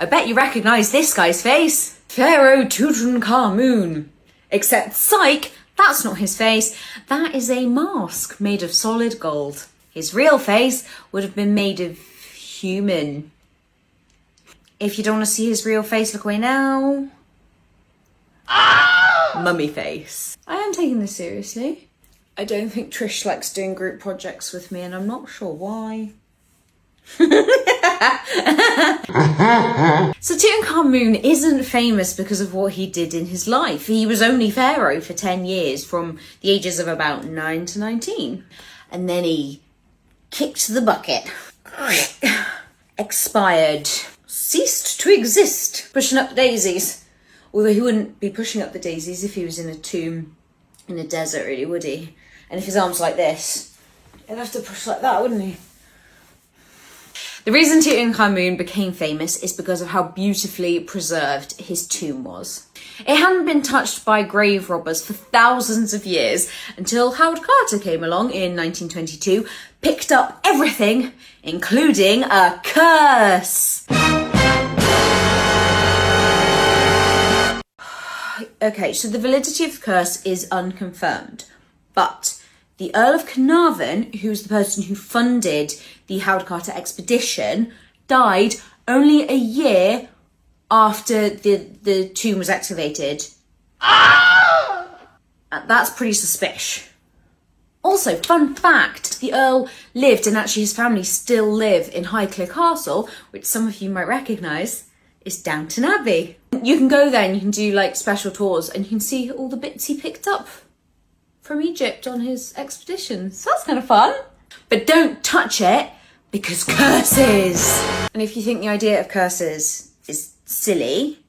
I bet you recognise this guy's face. Pharaoh Tutankhamun. Except psych, that's not his face. That is a mask made of solid gold. His real face would have been made of human. If you don't want to see his real face, look away now. Mummy face. I am taking this seriously. I don't think Trish likes doing group projects with me, and I'm not sure why. So Tutankhamun isn't famous because of what he did in his life. He was only pharaoh for 10 years, from the ages of about 9 to 19. And then he kicked the bucket. Expired. Ceased to exist. Pushing up the daisies. Although he wouldn't be pushing up the daisies if he was in a tomb in a desert, really, would he? And if his arm's like this, he'd have to push like that, wouldn't he? The reason Tutankhamun became famous is because of how beautifully preserved his tomb was. It hadn't been touched by grave robbers for thousands of years until Howard Carter came along in 1922, picked up everything, including a curse. Okay, so the validity of the curse is unconfirmed, but the Earl of Carnarvon, who's the person who funded the Howard Carter expedition, died only a year after the tomb was excavated. That's pretty suspicious. Also, fun fact, the Earl lived, and actually his family still live, in Highclere Castle, which some of you might recognise is Downton Abbey. You can go there and you can do like special tours, and you can see all the bits he picked up from Egypt on his expeditions. So that's kind of fun. But don't touch it, because curses! And if you think the idea of curses is silly,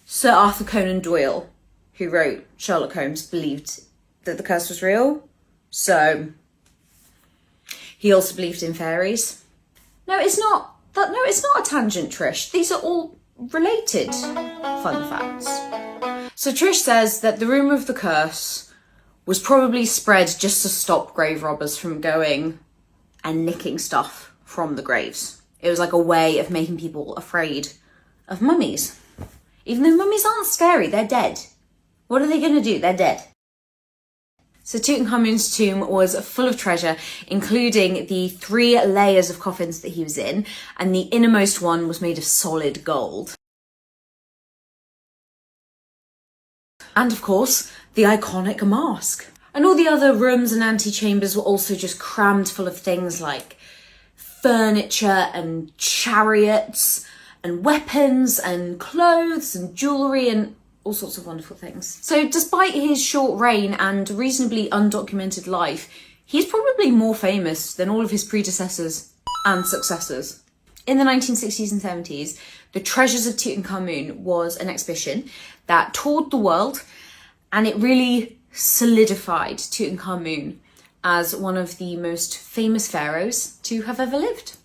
Sir Arthur Conan Doyle, who wrote Sherlock Holmes, believed that the curse was real. So he also believed in fairies. No, it's not a tangent, Trish. These are all related fun facts. So Trish says that the rumour of the curse was probably spread just to stop grave robbers from going and nicking stuff from the graves. It was like a way of making people afraid of mummies. Even though mummies aren't scary, they're dead. What are they going to do? They're dead. So Tutankhamun's tomb was full of treasure, including the 3 layers of coffins that he was in, and the innermost one was made of solid gold. And of course, the iconic mask. And all the other rooms and antechambers were also just crammed full of things like furniture and chariots and weapons and clothes and jewellery and all sorts of wonderful things. So despite his short reign and reasonably undocumented life, he's probably more famous than all of his predecessors and successors. In the 1960s and 70s, the Treasures of Tutankhamun was an exhibition that toured the world, and it really solidified Tutankhamun as one of the most famous pharaohs to have ever lived.